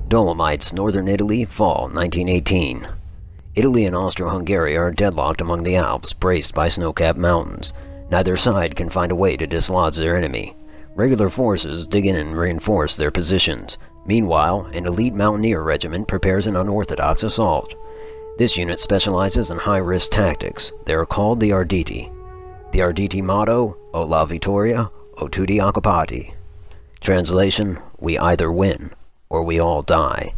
Dolomites, Northern Italy, Fall 1918. Italy and Austro-Hungary are deadlocked among the Alps, braced by snow-capped mountains. Neither side can find a way to dislodge their enemy. Regular forces dig in and reinforce their positions. Meanwhile, an elite mountaineer regiment prepares an unorthodox assault. This unit specializes in high-risk tactics. They are called the Arditi. The Arditi motto, O la vittoria, o tutti occupati. Translation, we either win, or we all die.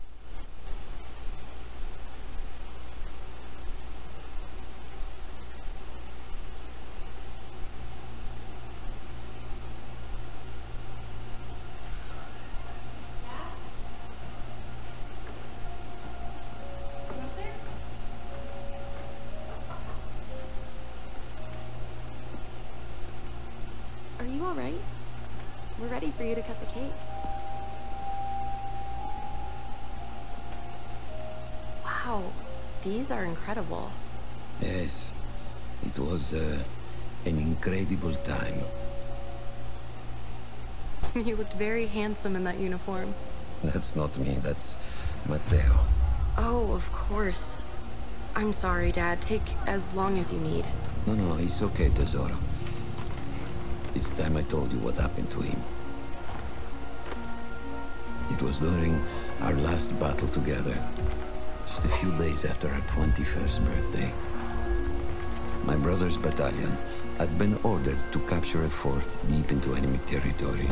Are you all right? We're ready for you to cut the cake. Wow, these are incredible. Yes, it was an incredible time. You looked very handsome in that uniform. That's not me, that's Matteo. Oh, of course. I'm sorry, Dad. Take as long as you need. No, it's okay, Tesoro. It's time I told you what happened to him. It was during our last battle together, just a few days after our 21st birthday. My brother's battalion had been ordered to capture a fort deep into enemy territory.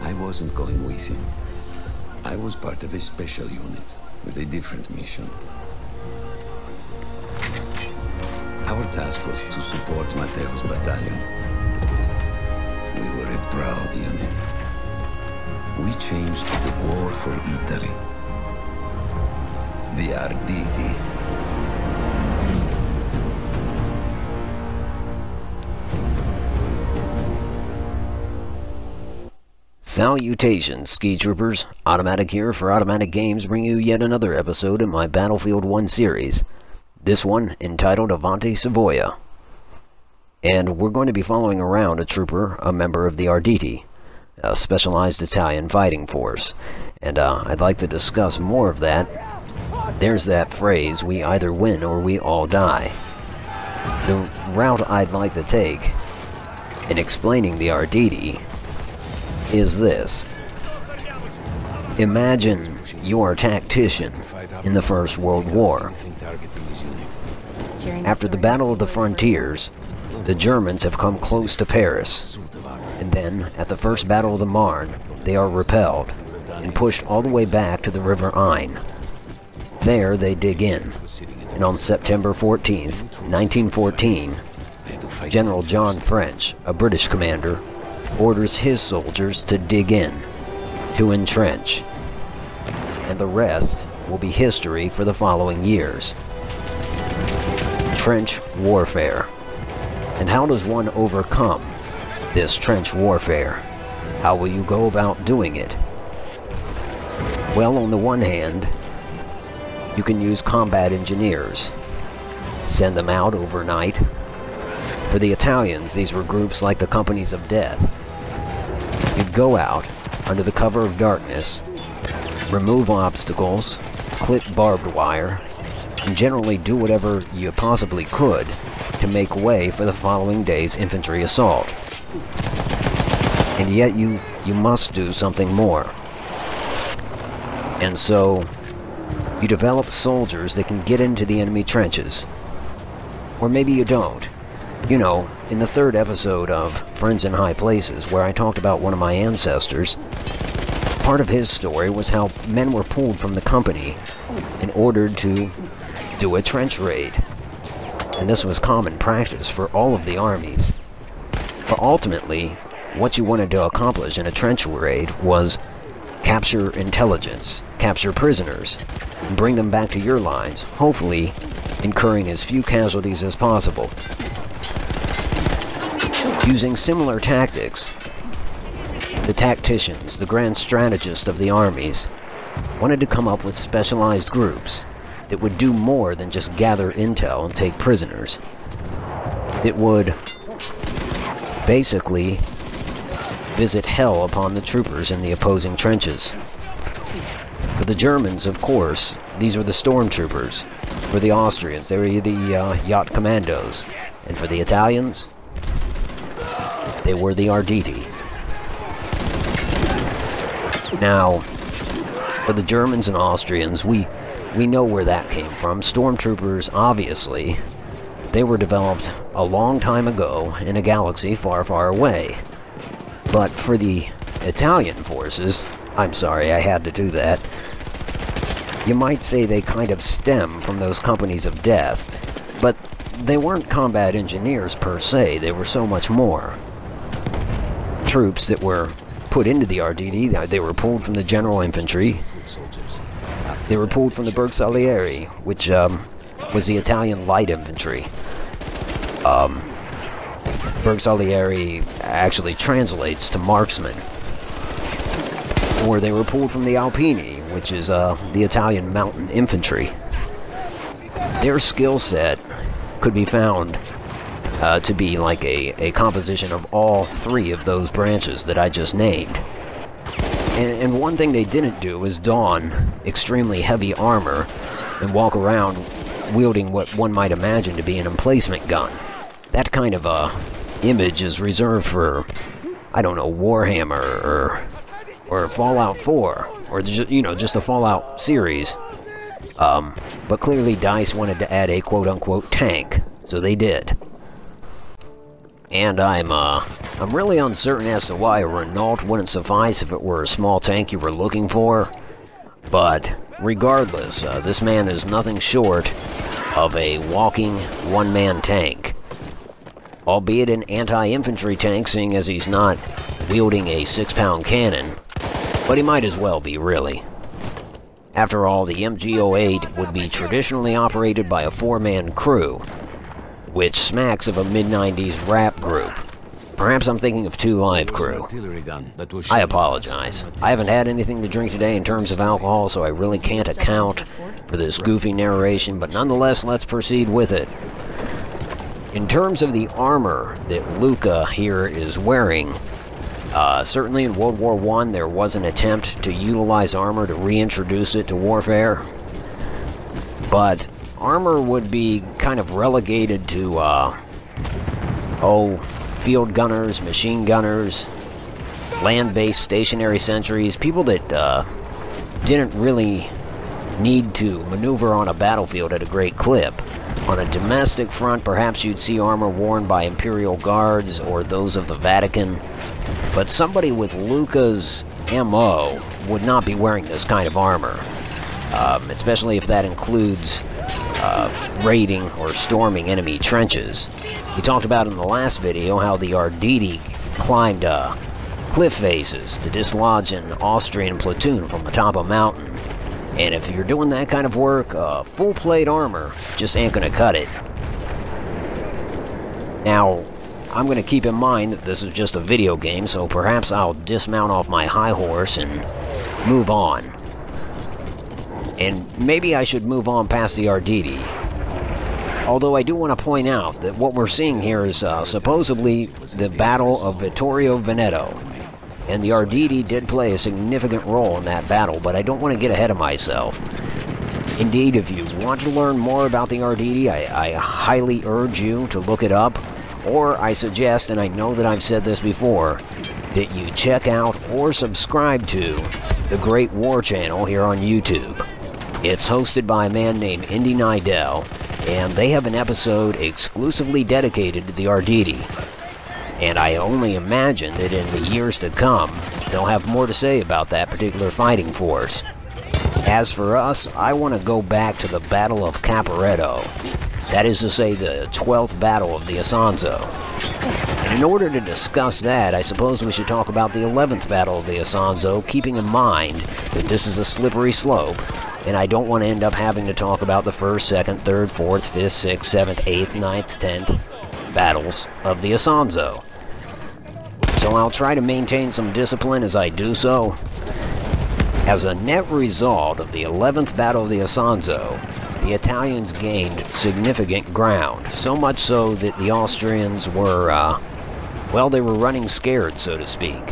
I wasn't going with him. I was part of a special unit with a different mission. Our task was to support Matteo's battalion. We were a proud unit. We changed the war for Italy. The Arditi. Salutations, ski troopers. Automatic here for Automatic Games, bringing you yet another episode in my Battlefield 1 series. This one entitled Avanti, Savoia. And we're going to be following around a trooper, a member of the Arditi, a specialized Italian fighting force. And I'd like to discuss more of that. There's that phrase, we either win or we all die. The route I'd like to take in explaining the Arditi is this. Imagine you're a tactician in the First World War. After the Battle of the Frontiers, the Germans have come close to Paris, and then, at the First Battle of the Marne, they are repelled and pushed all the way back to the River Aisne. There they dig in, and on September 14th, 1914, General John French, a British commander, orders his soldiers to dig in, to entrench, and the rest will be history for the following years. Trench warfare. And how does one overcome this trench warfare? How will you go about doing it? Well, on the one hand, you can use combat engineers. Send them out overnight. For the Italians, these were groups like the Companies of Death. You'd go out, under the cover of darkness, remove obstacles, clip barbed wire, and generally do whatever you possibly could to make way for the following day's infantry assault. And yet you must do something more. And so, you develop soldiers that can get into the enemy trenches. Or maybe you don't. You know, in the third episode of Friends in High Places, where I talked about one of my ancestors, part of his story was how men were pulled from the company and ordered to do a trench raid. And this was common practice for all of the armies. But ultimately, what you wanted to accomplish in a trench raid was capture intelligence, capture prisoners, and bring them back to your lines, hopefully incurring as few casualties as possible. Using similar tactics, the tacticians, the grand strategists of the armies, wanted to come up with specialized groups that would do more than just gather intel and take prisoners. It would basically visit hell upon the troopers in the opposing trenches. the Germans, of course, these were the stormtroopers. For the Austrians, they were the yacht commandos. And for the Italians, they were the Arditi. Now, for the Germans and Austrians, we know where that came from. Stormtroopers, obviously, they were developed a long time ago in a galaxy far, far away. But for the Italian forces, I'm sorry, I had to do that. You might say they kind of stem from those companies of death, but they weren't combat engineers per se, they were so much more. Troops that were put into the Arditi, they were pulled from the general infantry. They were pulled from the Bersaglieri, which was the Italian light infantry. Bersaglieri actually translates to marksman. Or they were pulled from the Alpini, which is the Italian mountain infantry. Their skill set could be found to be like a composition of all three of those branches that I just named. And one thing they didn't do is don extremely heavy armor and walk around wielding what one might imagine to be an emplacement gun. That kind of image is reserved for, I don't know, Warhammer or Fallout 4, or just, you know, just the Fallout series. But clearly DICE wanted to add a quote-unquote tank, so they did. And I'm really uncertain as to why a Renault wouldn't suffice if it were a small tank you were looking for. But regardless, this man is nothing short of a walking one-man tank. Albeit an anti-infantry tank, seeing as he's not wielding a 6-pound cannon. But he might as well be, really. After all, the MG-08 would be traditionally operated by a 4-man crew, which smacks of a mid-90s rap group. Perhaps I'm thinking of 2 Live Crew. I apologize. I haven't had anything to drink today in terms of alcohol, so I really can't account for this goofy narration, but nonetheless, let's proceed with it. In terms of the armor that Luca here is wearing, certainly in World War I there was an attempt to utilize armor to reintroduce it to warfare, but armor would be kind of relegated to, field gunners, machine gunners, land-based stationary sentries, people that didn't really need to maneuver on a battlefield at a great clip. On a domestic front, perhaps you'd see armor worn by Imperial Guards or those of the Vatican, but somebody with Luca's MO would not be wearing this kind of armor, especially if that includes raiding or storming enemy trenches. We talked about in the last video how the Arditi climbed cliff faces to dislodge an Austrian platoon from the top of a mountain. And if you're doing that kind of work, full plate armor just ain't gonna cut it. Now, I'm gonna keep in mind that this is just a video game, so perhaps I'll dismount off my high horse and move on. And maybe I should move on past the Arditi. Although I do want to point out that what we're seeing here is supposedly the Battle of Vittorio Veneto. And the Arditi did play a significant role in that battle, but I don't want to get ahead of myself. Indeed, if you want to learn more about the Arditi, I highly urge you to look it up, or I suggest, and I know that I've said this before, that you check out or subscribe to the Great War Channel here on YouTube. It's hosted by a man named Indy Nidell, and they have an episode exclusively dedicated to the Arditi. And I only imagine that in the years to come, they'll have more to say about that particular fighting force. As for us, I want to go back to the Battle of Caporetto. That is to say, the 12th Battle of the Isonzo. And in order to discuss that, I suppose we should talk about the 11th Battle of the Isonzo, keeping in mind that this is a slippery slope, and I don't want to end up having to talk about the 1st, 2nd, 3rd, 4th, 5th, 6th, 7th, 8th, 9th, 10th battles of the Isonzo. So I'll try to maintain some discipline as I do so. As a net result of the 11th Battle of the Isonzo, the Italians gained significant ground, so much so that the Austrians were, well, they were running scared, so to speak.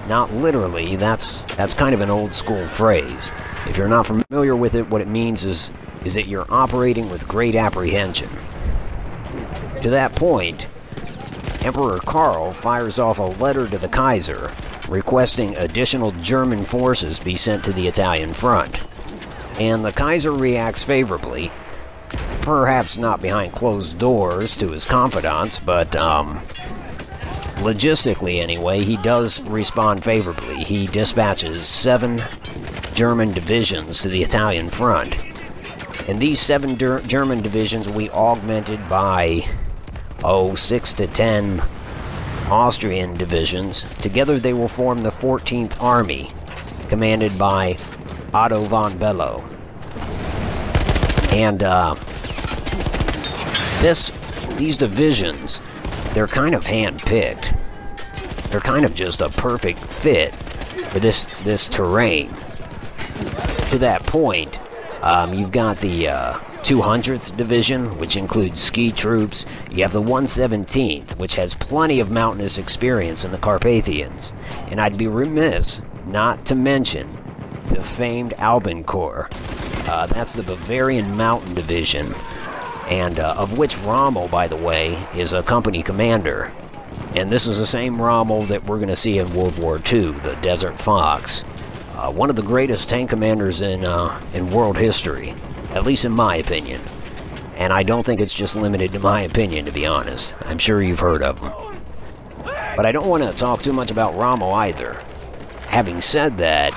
Not literally, that's kind of an old school phrase, If you're not familiar with it, what it means is that you're operating with great apprehension. To that point, Emperor Karl fires off a letter to the Kaiser requesting additional German forces be sent to the Italian front. And the Kaiser reacts favorably, perhaps not behind closed doors to his confidants, but logistically anyway, he does respond favorably. He dispatches 7 German divisions to the Italian front. And these 7 German divisions will be augmented by, 6 to 10 Austrian divisions. Together they will form the 14th Army, commanded by Otto von Bello. And these divisions, they're kind of hand-picked. They're kind of just a perfect fit for this terrain. To that point, you've got the 200th Division, which includes ski troops. You have the 117th, which has plenty of mountainous experience in the Carpathians. And I'd be remiss not to mention the famed Alban Corps. That's the Bavarian Mountain Division, and of which Rommel, by the way, is a company commander. And this is the same Rommel that we're going to see in World War II, the Desert Fox. One of the greatest tank commanders in world history, at least in my opinion. And I don't think it's just limited to my opinion, to be honest. I'm sure you've heard of him. But I don't want to talk too much about Rommel either. Having said that,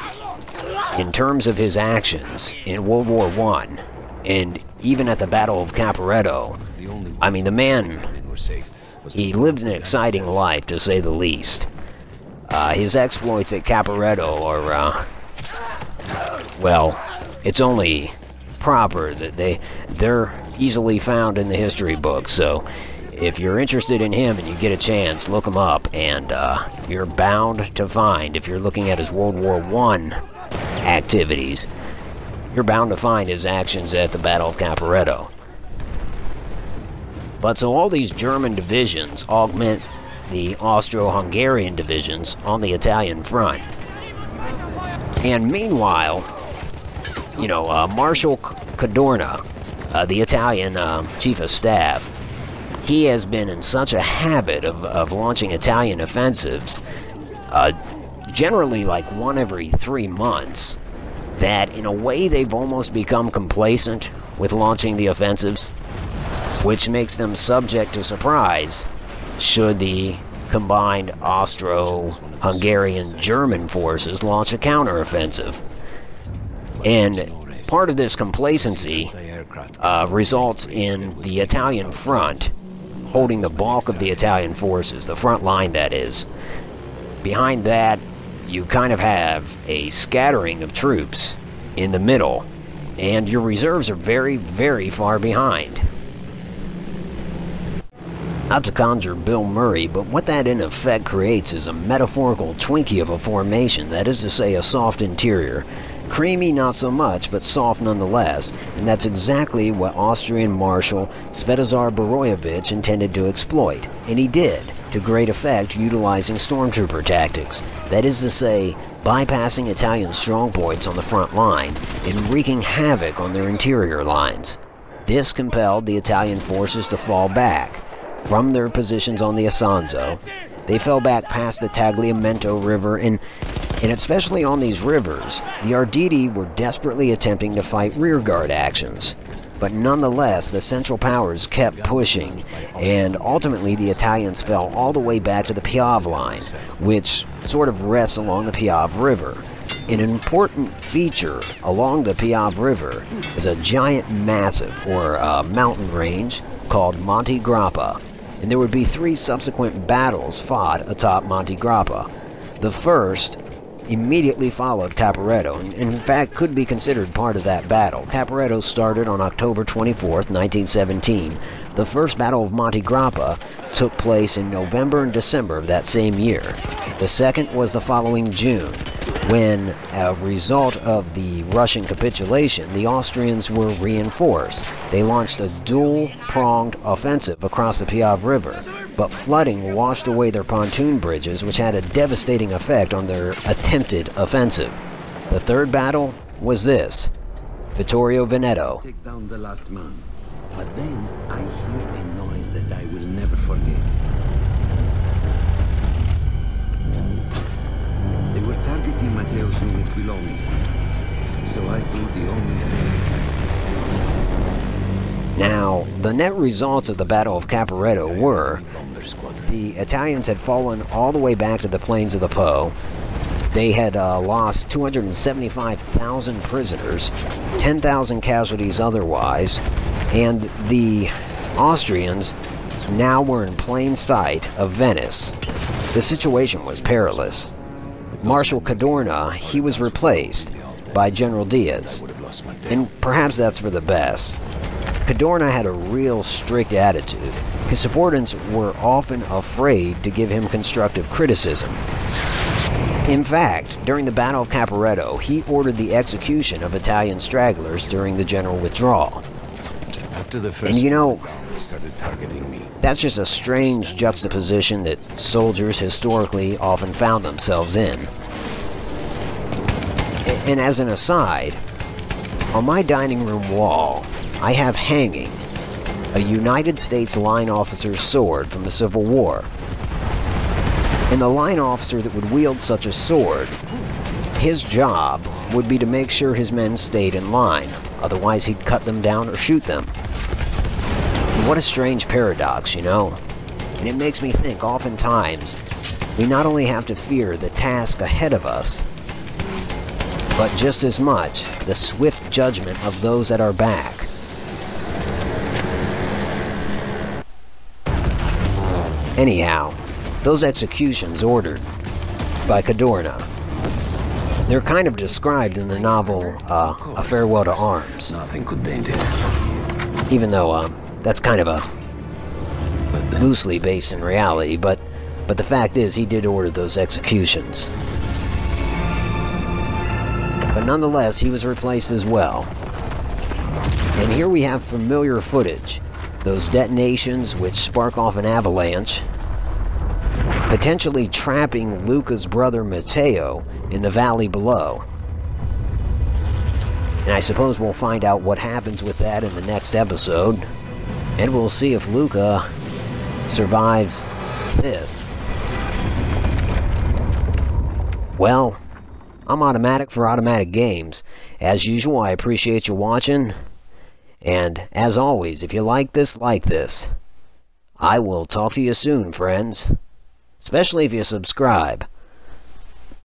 in terms of his actions in World War I, and even at the Battle of Caporetto, I mean, the man, he lived an exciting life, to say the least. His exploits at Caporetto are, well, it's only proper that they're easily found in the history books, so if you're interested in him and you get a chance, look him up, and you're bound to find, if you're looking at his World War I activities, you're bound to find his actions at the Battle of Caporetto. But so all these German divisions augment the Austro-Hungarian divisions on the Italian front. And meanwhile, you know, Marshal Cadorna, the Italian chief of staff, he has been in such a habit of launching Italian offensives, generally like one every 3 months, that in a way they've almost become complacent with launching the offensives, which makes them subject to surprise should the combined Austro-Hungarian-German forces launch a counteroffensive. And part of this complacency results in the Italian front holding the bulk of the Italian forces, the front line that is. Behind that, you kind of have a scattering of troops in the middle, and your reserves are very, very far behind. Not to conjure Bill Murray, but what that in effect creates is a metaphorical Twinkie of a formation, that is to say a soft interior. Creamy not so much, but soft nonetheless, and that's exactly what Austrian Marshal Svetozar Borojevic intended to exploit, and he did, to great effect utilizing stormtrooper tactics, that is to say, bypassing Italian strongpoints on the front line and wreaking havoc on their interior lines. This compelled the Italian forces to fall back from their positions on the Isonzo. They fell back past the Tagliamento River, and especially on these rivers, the Arditi were desperately attempting to fight rearguard actions. But nonetheless, the Central Powers kept pushing, and ultimately the Italians fell all the way back to the Piave line, which sort of rests along the Piave River. An important feature along the Piave River is a giant massif, or mountain range, called Monte Grappa, and there would be 3 subsequent battles fought atop Monte Grappa. The first immediately followed Caporetto, and in fact could be considered part of that battle. Caporetto started on October 24th, 1917. The first Battle of Monte Grappa took place in November and December of that same year. The second was the following June, when, a result of the Russian capitulation, the Austrians were reinforced. They launched a dual-pronged offensive across the Piave River, but flooding washed away their pontoon bridges, which had a devastating effect on their attempted offensive. The third battle was this: Vittorio Veneto. Take down the last man. But then I hear a noise that I will never forget. They were targeting Matteo's unit below me. So I do the only thing I can. Now, the net results of the Battle of Caporetto were the Italians had fallen all the way back to the plains of the Po. They had lost 275,000 prisoners, 10,000 casualties otherwise, and the Austrians now were in plain sight of Venice. The situation was perilous. Marshal Cadorna, he was replaced by General Diaz, and perhaps that's for the best. Cadorna had a real strict attitude. His subordinates were often afraid to give him constructive criticism. In fact, during the Battle of Caporetto, he ordered the execution of Italian stragglers during the general withdrawal. After the first And you know, they started targeting me. that's just a strange juxtaposition that soldiers historically often found themselves in. And as an aside, on my dining room wall, I have hanging a United States line officer's sword from the Civil War. And the line officer that would wield such a sword, his job would be to make sure his men stayed in line, otherwise he'd cut them down or shoot them. And what a strange paradox, you know? And it makes me think oftentimes we not only have to fear the task ahead of us, but just as much the swift judgment of those at our back. Anyhow, those executions ordered by Cadorna, they're kind of described in the novel A Farewell to Arms. Nothing could dent it. Even though that's kind of a loosely based in reality, but the fact is he did order those executions. But nonetheless, he was replaced as well. And here we have familiar footage, those detonations which spark off an avalanche, potentially trapping Luca's brother Matteo in the valley below. And I suppose we'll find out what happens with that in the next episode, and we'll see if Luca survives this. Well, I'm Automatic for Automatic Games. As usual, I appreciate you watching, and as always, if you like this, I will talk to you soon, friends. Especially if you subscribe.